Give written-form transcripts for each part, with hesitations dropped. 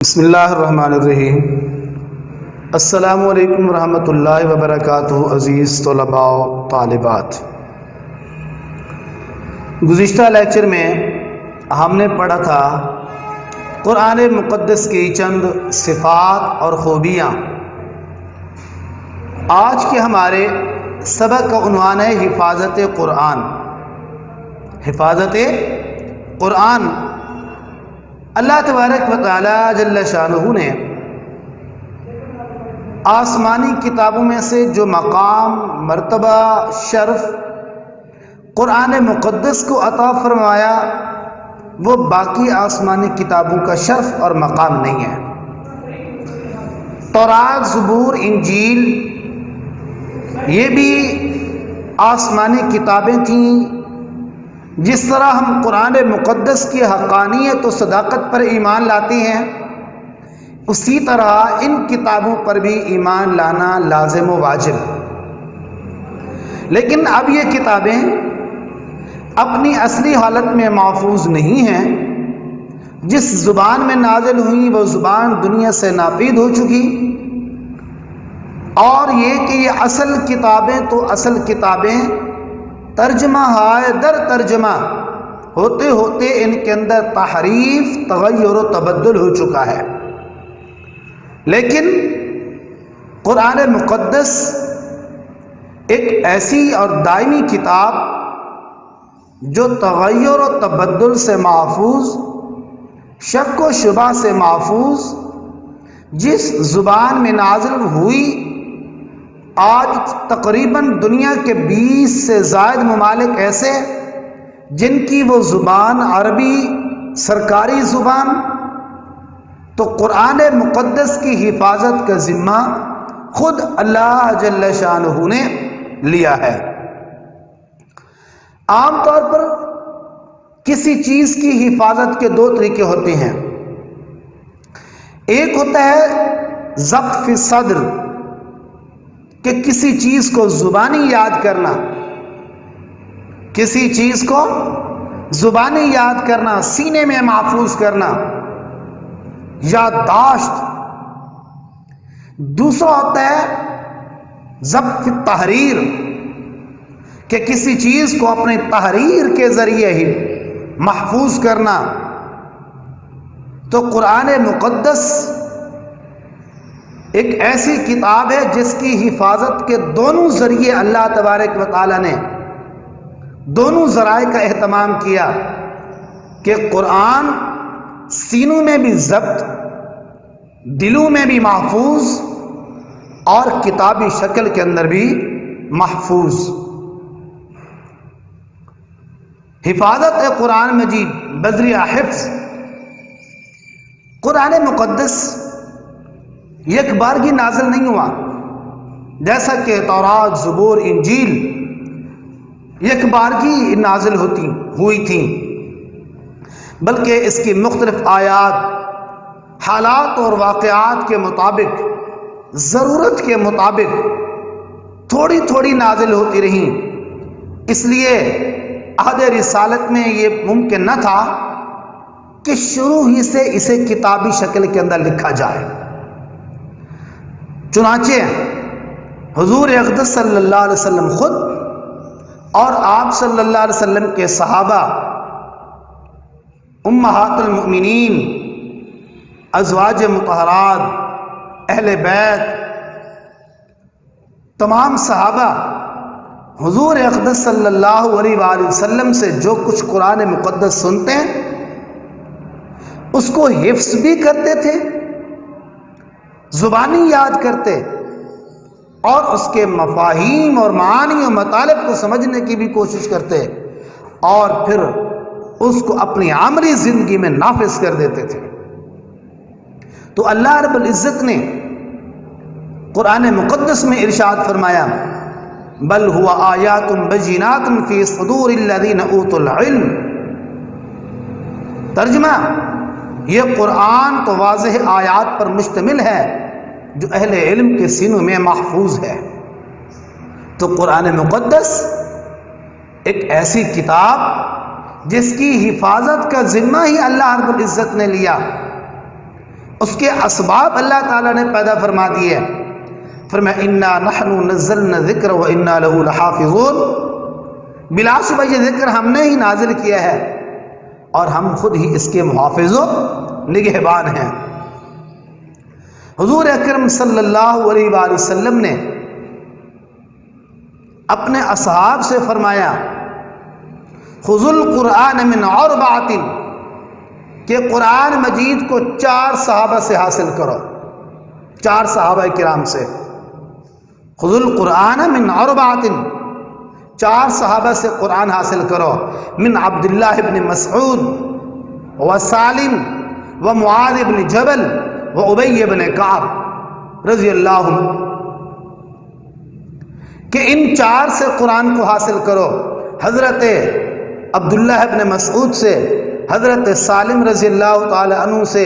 بسم اللہ الرحمن الرحیم۔ السلام علیکم ورحمۃ اللہ وبرکاتہ۔ عزیز طلباء و طالبات، گزشتہ لیکچر میں ہم نے پڑھا تھا قرآن مقدس کی چند صفات اور خوبیاں۔ آج کے ہمارے سبق کا عنوان ہے حفاظت قرآن۔ حفاظت قرآن۔ اللہ تبارک و تعالی جل شانہ نے آسمانی کتابوں میں سے جو مقام، مرتبہ، شرف قرآن مقدس کو عطا فرمایا وہ باقی آسمانی کتابوں کا شرف اور مقام نہیں ہے۔ تورات، زبور، انجیل یہ بھی آسمانی کتابیں تھیں۔ جس طرح ہم قرآن مقدس کی حقانیت و صداقت پر ایمان لاتے ہیں، اسی طرح ان کتابوں پر بھی ایمان لانا لازم و واجب۔ لیکن اب یہ کتابیں اپنی اصلی حالت میں محفوظ نہیں ہیں۔ جس زبان میں نازل ہوئیں وہ زبان دنیا سے ناپید ہو چکی، اور یہ کہ یہ اصل کتابیں تو اصل کتابیں ترجمہ ہائے در ترجمہ ہوتے ہوتے ان کے اندر تحریف، تغیر و تبدل ہو چکا ہے۔ لیکن قرآن مقدس ایک ایسی اور دائمی کتاب جو تغیر و تبدل سے محفوظ، شک و شبہ سے محفوظ، جس زبان میں نازل ہوئی آج تقریباً دنیا کے 20 سے زائد ممالک ایسے جن کی وہ زبان عربی سرکاری زبان، تو قرآن مقدس کی حفاظت کا ذمہ خود اللہ جل شانہ نے لیا ہے۔ عام طور پر کسی چیز کی حفاظت کے دو طریقے ہوتے ہیں۔ ایک ہوتا ہے ضبط فی الصدر، کہ کسی چیز کو زبانی یاد کرنا، کسی چیز کو زبانی یاد کرنا، سینے میں محفوظ کرنا، یادداشت۔ دوسرا ہوتا ہے ضبط فی التحریر، کہ کسی چیز کو اپنے تحریر کے ذریعے ہی محفوظ کرنا۔ تو قرآن مقدس ایک ایسی کتاب ہے جس کی حفاظت کے دونوں ذریعے اللہ تبارک و تعالی نے دونوں ذرائع کا اہتمام کیا، کہ قرآن سینوں میں بھی ضبط، دلوں میں بھی محفوظ، اور کتابی شکل کے اندر بھی محفوظ۔ حفاظت قرآن مجید بذریعہ حفظ۔ قرآن مقدس ایک بارگی نازل نہیں ہوا، جیسا کہ تورات، زبور، انجیل ایک بارگی نازل ہوئی تھی، بلکہ اس کی مختلف آیات حالات اور واقعات کے مطابق، ضرورت کے مطابق تھوڑی تھوڑی نازل ہوتی رہیں۔ اس لیے عہد رسالت میں یہ ممکن نہ تھا کہ شروع ہی سے اسے کتابی شکل کے اندر لکھا جائے۔ چنانچہ حضور اقدس صلی اللہ علیہ وسلم خود اور آپ صلی اللہ علیہ وسلم کے صحابہ، امہات المؤمنین، ازواج مطہرات، اہل بیت، تمام صحابہ حضور اقدس صلی اللہ علیہ وآلہ وسلم سے جو کچھ قرآن مقدس سنتے ہیں اس کو حفظ بھی کرتے تھے، زبانی یاد کرتے، اور اس کے مفاہیم اور معانی و مطالب کو سمجھنے کی بھی کوشش کرتے، اور پھر اس کو اپنی عملی زندگی میں نافذ کر دیتے تھے۔ تو اللہ رب العزت نے قرآن مقدس میں ارشاد فرمایا، بل هو آیات بینات فی صدور الذین اوتوا العلم۔ ترجمہ، یہ قرآن تو واضح آیات پر مشتمل ہے جو اہل علم کے سینوں میں محفوظ ہے۔ تو قرآن مقدس ایک ایسی کتاب جس کی حفاظت کا ذمہ ہی اللہ رب العزت نے لیا، اس کے اسباب اللہ تعالیٰ نے پیدا فرما دیے. فرمایا انا نحن نزلنا الذکر وانا له لحافظون، بلا شبہ یہ ذکر ہم نے ہی نازل کیا ہے اور ہم خود ہی اس کے محافظ و نگہبان ہیں. حضور اکرم صلی اللہ علیہ وآلہ وسلم نے اپنے اصحاب سے فرمایا خذوا القرآن من اربعۃ، کہ قرآن مجید کو 4 صحابہ سے حاصل کرو، 4 صحابہ کرام سے. خذوا القرآن من اربعۃ، 4 صحابہ سے قرآن حاصل کرو. من عبداللہ ابن مسعود وسالم ومعاذ بن جبل وابی بن کعب رضی اللہ عنہ، کہ ان 4 سے قرآن کو حاصل کرو. حضرت عبداللہ ابن مسعود سے، حضرت سالم رضی اللہ تعالی عنہ سے،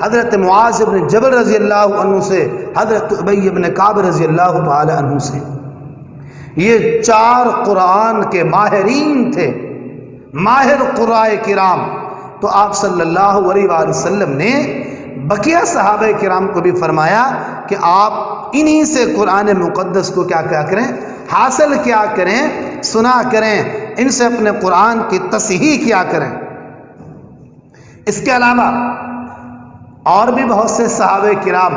حضرت معاذ بن جبل رضی اللہ عنہ سے، حضرت ابی بن کعب رضی اللہ تعالی عنہ سے. یہ 4 قرآن کے ماہرین تھے، ماہر قرائے کرام. تو آپ صلی اللہ علیہ وآلہ وسلم نے بقیہ صحابہ کرام کو بھی فرمایا کہ آپ انہی سے قرآن مقدس کو کیا کریں، حاصل کیا کریں، سنا کریں، ان سے اپنے قرآن کی تصحیح کیا کریں. اس کے علاوہ اور بھی بہت سے صحابہ کرام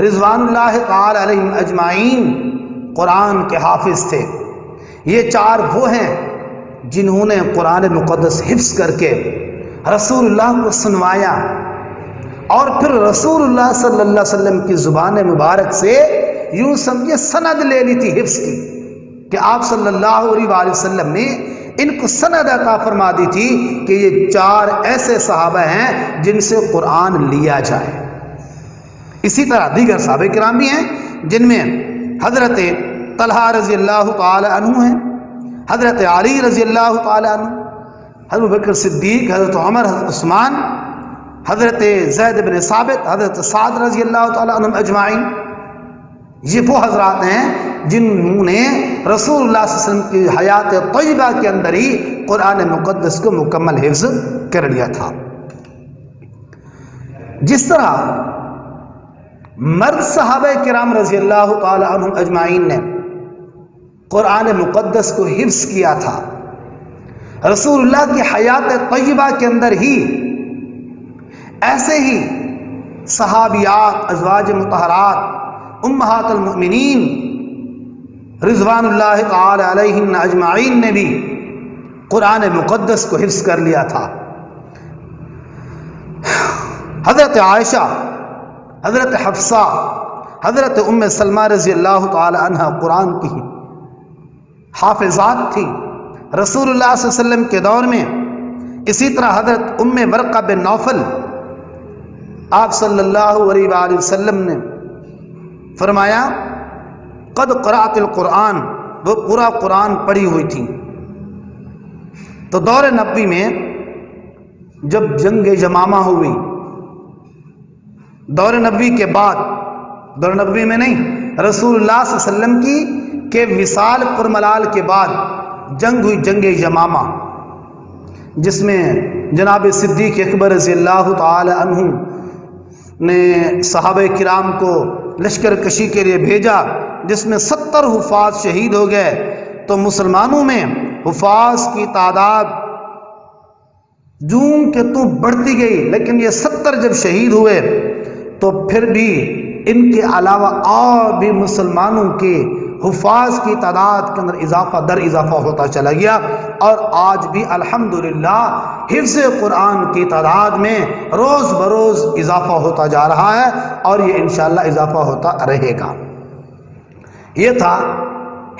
رضوان اللہ تعالی علیہم اجمعین قرآن کے حافظ تھے. یہ 4 وہ ہیں جنہوں نے قرآن مقدس حفظ کر کے رسول اللہ کو سنوایا اور پھر رسول اللہ صلی اللہ علیہ وسلم کی زبان مبارک سے یوں سمجھے سند لے لی تھی حفظ کی، کہ آپ صلی اللہ علیہ وآلہ وسلم نے ان کو سند عطا فرما دی تھی کہ یہ 4 ایسے صحابہ ہیں جن سے قرآن لیا جائے. اسی طرح دیگر صحابہ کرام بھی ہیں جن میں حضرت طلحہ رضی اللہ تعالی عنہ ہیں، حضرت علی رضی اللہ تعالی عنہ، حضرت بکر صدیق، حضرت عمر، حضرت عثمان، حضرت زید بن ثابت، حضرت سعد رضی اللہ تعالی عنہم اجمعین. یہ وہ حضرات ہیں جنہوں نے رسول اللہ صلی اللہ علیہ وسلم کی حیات طیبہ کے اندر ہی قرآن مقدس کو مکمل حفظ کر لیا تھا. جس طرح مرد صحابہ کرام رضی اللہ تعالی عنہم اجمعین نے قرآن مقدس کو حفظ کیا تھا، رسول اللہ کی حیات طیبہ کے اندر ہی ایسے ہی صحابیات، ازواج مطہرات، امہات المؤمنین رضوان اللہ تعالی علیہن اجمعین نے بھی قرآن مقدس کو حفظ کر لیا تھا. حضرت عائشہ، حضرت حفصہ، حضرت ام سلمہ رضی اللہ تعالی عنہ قرآن کی حافظات تھی رسول اللہ صلی اللہ علیہ وسلم کے دور میں. اسی طرح حضرت ام ورقہ بن نوفل، آپ صلی اللہ علیہ وآلہ وسلم نے فرمایا قد قرأت القرآن، وہ پورا قرآن پڑھی ہوئی تھی. تو دور نبوی میں جب جنگ یمامہ ہوئی، دور نبوی کے بعد، دور نبوی میں نہیں، رسول اللہ صلی اللہ علیہ وسلم کی کہ وصال پرملال کے بعد جنگ ہوئی، جنگ یمامہ، جس میں جناب صدیق اکبر رضی اللہ تعالی عنہ نے صحابہ کرام کو لشکر کشی کے لیے بھیجا، جس میں 70 حفاظ شہید ہو گئے. تو مسلمانوں میں حفاظ کی تعداد جوں کہ تو بڑھتی گئی، لیکن یہ 70 جب شہید ہوئے تو پھر بھی ان کے علاوہ اور بھی مسلمانوں کے حفاظ کی تعداد کے اندر اضافہ در اضافہ ہوتا چلا گیا، اور آج بھی الحمدللہ حفظ قرآن کی تعداد میں روز بروز اضافہ ہوتا جا رہا ہے، اور یہ انشاءاللہ اضافہ ہوتا رہے گا. یہ تھا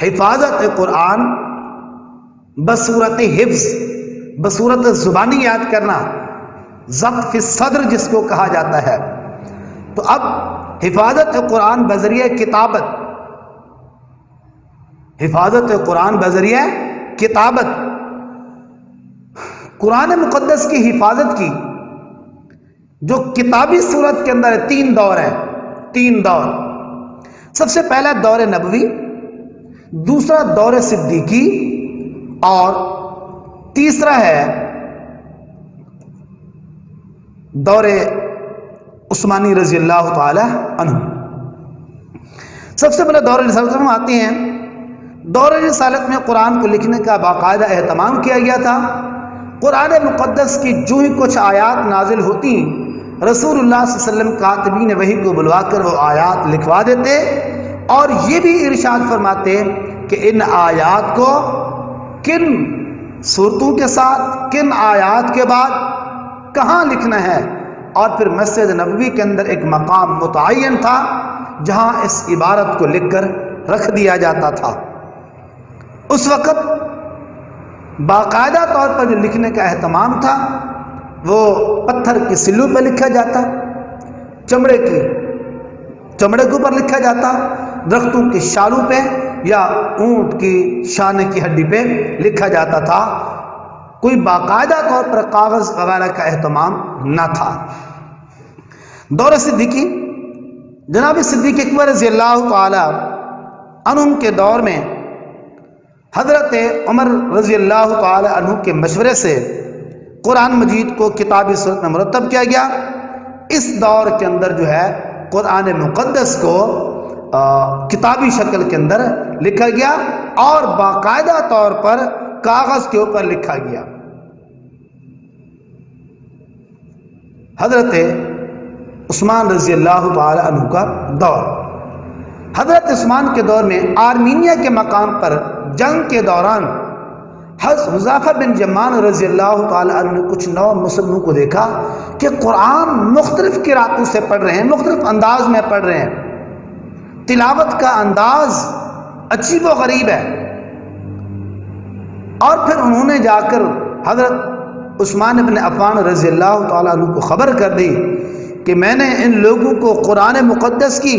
حفاظت قرآن بصورت حفظ، بصورت زبانی یاد کرنا، ضبط فی الصدر جس کو کہا جاتا ہے. تو اب حفاظت قرآن بذریعہ کتابت، حفاظت قرآن بذریعہ کتابت، قرآن مقدس کی حفاظت کی جو کتابی صورت کے اندر ہے، 3 دور ہیں، 3 دور. سب سے پہلا دور نبوی، دوسرا دور صدیقی، اور تیسرا ہے دور عثمانی رضی اللہ تعالی عنہ۔ سب سے پہلے دور رسالت میں آتے ہیں۔ دور رسالت میں قرآن کو لکھنے کا باقاعدہ اہتمام کیا گیا تھا۔ قرآن مقدس کی جو ہی کچھ آیات نازل ہوتی، رسول اللہ صلی اللہ علیہ وسلم کاتبین وحی کو بلوا کر وہ آیات لکھوا دیتے، اور یہ بھی ارشاد فرماتے کہ ان آیات کو کن صورتوں کے ساتھ، کن آیات کے بعد کہاں لکھنا ہے، اور پھر مسجد نبوی کے اندر ایک مقام متعین تھا جہاں اس عبارت کو لکھ کر رکھ دیا جاتا تھا۔ اس وقت باقاعدہ طور پر جو لکھنے کا اہتمام تھا وہ پتھر کی سلوں پہ لکھا جاتا، چمڑے کے اوپر لکھا جاتا، درختوں کی شالوں پہ یا اونٹ کی شانے کی ہڈی پہ لکھا جاتا تھا۔ کوئی باقاعدہ طور پر کاغذ وغیرہ کا اہتمام نہ تھا۔ دور صدیقی، جناب صدیق اکبر رضی اللہ تعالی عنہ کے دور میں حضرت عمر رضی اللہ تعالی عنہ کے مشورے سے قرآن مجید کو کتابی صورت میں مرتب کیا گیا۔ اس دور کے اندر جو ہے قرآن مقدس کو کتابی شکل کے اندر لکھا گیا اور باقاعدہ طور پر کاغذ کے اوپر لکھا گیا۔ حضرت عثمان رضی اللہ تعالی عنہ کا دور، حضرت عثمان کے دور میں آرمینیا کے مقام پر جنگ کے دوران حضرت حذیفہ بن یمان رضی اللہ تعالی عنہ نے کچھ نو مسلمانوں کو دیکھا کہ قرآن مختلف قراتوں سے پڑھ رہے ہیں، مختلف انداز میں پڑھ رہے ہیں، تلاوت کا انداز عجیب و غریب ہے۔ اور پھر انہوں نے جا کر حضرت عثمان بن عفان رضی اللہ تعالیٰ عنہ کو خبر کر دی کہ میں نے ان لوگوں کو قرآن مقدس کی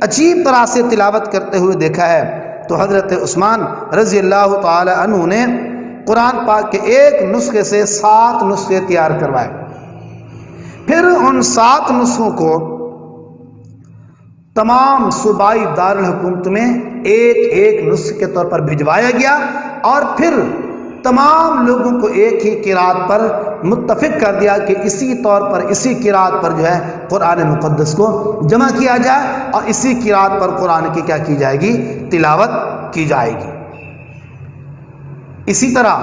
عجیب طرح سے تلاوت کرتے ہوئے دیکھا ہے۔ تو حضرت عثمان رضی اللہ تعالی عنہ نے قرآن پاک کے ایک نسخے سے 7 نسخے تیار کروائے، پھر ان 7 نسخوں کو تمام صوبائی دارالحکومت میں ایک ایک نسخے کے طور پر بھجوایا گیا، اور پھر تمام لوگوں کو ایک ہی قرات پر متفق کر دیا کہ اسی طور پر، اسی قرات پر جو ہے قرآن مقدس کو جمع کیا جائے، اور اسی قرات پر قرآن کی کیا کی جائے گی؟ تلاوت کی جائے گی۔ اسی طرح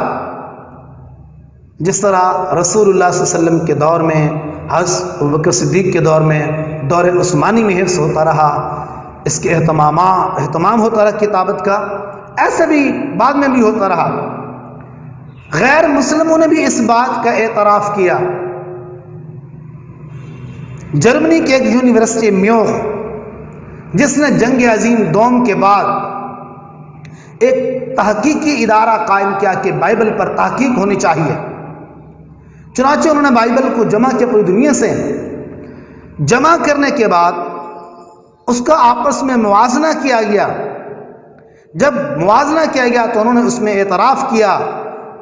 جس طرح رسول اللہ صلی اللہ علیہ وسلم کے دور میں، حضرت ابوبکر صدیق کے دور میں، دور عثمانی میں حفظ ہوتا رہا، اس کے اہتمام ہوتا رہا کتابت کا، ایسے بھی بعد میں بھی ہوتا رہا۔ غیر مسلموں نے بھی اس بات کا اعتراف کیا۔ جرمنی کے ایک یونیورسٹی میوخ، جس نے جنگ عظیم دوم کے بعد ایک تحقیقی ادارہ قائم کیا کہ بائبل پر تحقیق ہونی چاہیے، چنانچہ انہوں نے بائبل کو جمع کیا، پوری دنیا سے جمع کرنے کے بعد اس کا آپس میں موازنہ کیا گیا۔ جب موازنہ کیا گیا تو انہوں نے اس میں اعتراف کیا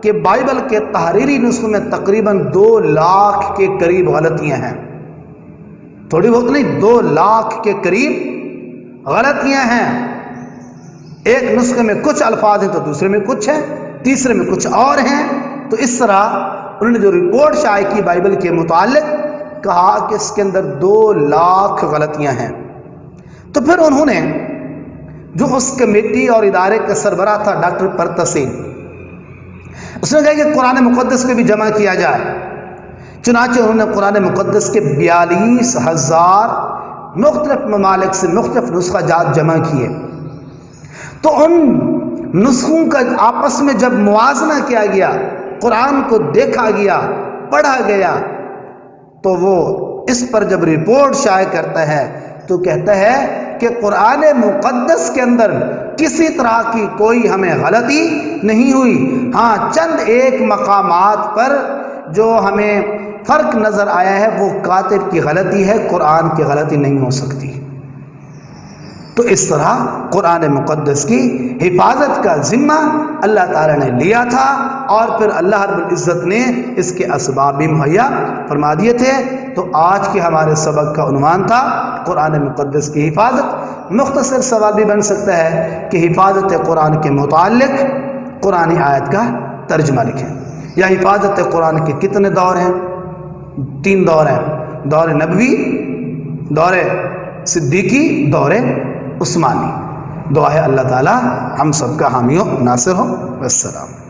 کہ بائبل کے تحریری نسخوں میں تقریباً 2 لاکھ کے قریب غلطیاں ہیں، تھوڑی بہت نہیں، 2 لاکھ کے قریب غلطیاں ہیں۔ ایک نسخے میں کچھ الفاظ ہیں تو دوسرے میں کچھ ہیں، تیسرے میں کچھ اور ہیں۔ تو اس طرح انہوں نے جو رپورٹ شائع کی بائبل کے متعلق، کہا کہ اس کے اندر 2 لاکھ غلطیاں ہیں۔ تو پھر انہوں نے، جو اس کمیٹی اور ادارے کا سربراہ تھا ڈاکٹر پرتسین، اس نے کہا کہ قرآن مقدس کو بھی جمع کیا جائے۔ چنانچہ انہوں نے قرآن مقدس کے 42,000 مختلف ممالک سے مختلف نسخہ جات جمع کیے۔ تو ان نسخوں کا آپس میں جب موازنہ کیا گیا، قرآن کو دیکھا گیا، پڑھا گیا، تو وہ اس پر جب رپورٹ شائع کرتا ہے تو کہتا ہے کہ قرآن مقدس کے اندر کسی طرح کی کوئی ہمیں غلطی نہیں ہوئی، ہاں چند ایک مقامات پر جو ہمیں فرق نظر آیا ہے وہ کاتب کی غلطی ہے، قرآن کی غلطی نہیں ہو سکتی۔ تو اس طرح قرآن مقدس کی حفاظت کا ذمہ اللہ تعالیٰ نے لیا تھا، اور پھر اللہ رب العزت نے اس کے اسباب بھی مہیا فرما دیے تھے۔ تو آج کے ہمارے سبق کا عنوان تھا قرآن مقدس کی حفاظت۔ مختصر سوال بھی بن سکتا ہے کہ حفاظت قرآن کے متعلق قرآن آیت کا ترجمہ لکھیں، یا حفاظت قرآن کے کتنے دور ہیں؟ 3 دور ہیں، دور نبوی، دور صدیقی، دور عثمانی. دعا ہے اللہ تعالی ہم سب کا حامی و ناصر ہو. والسلام.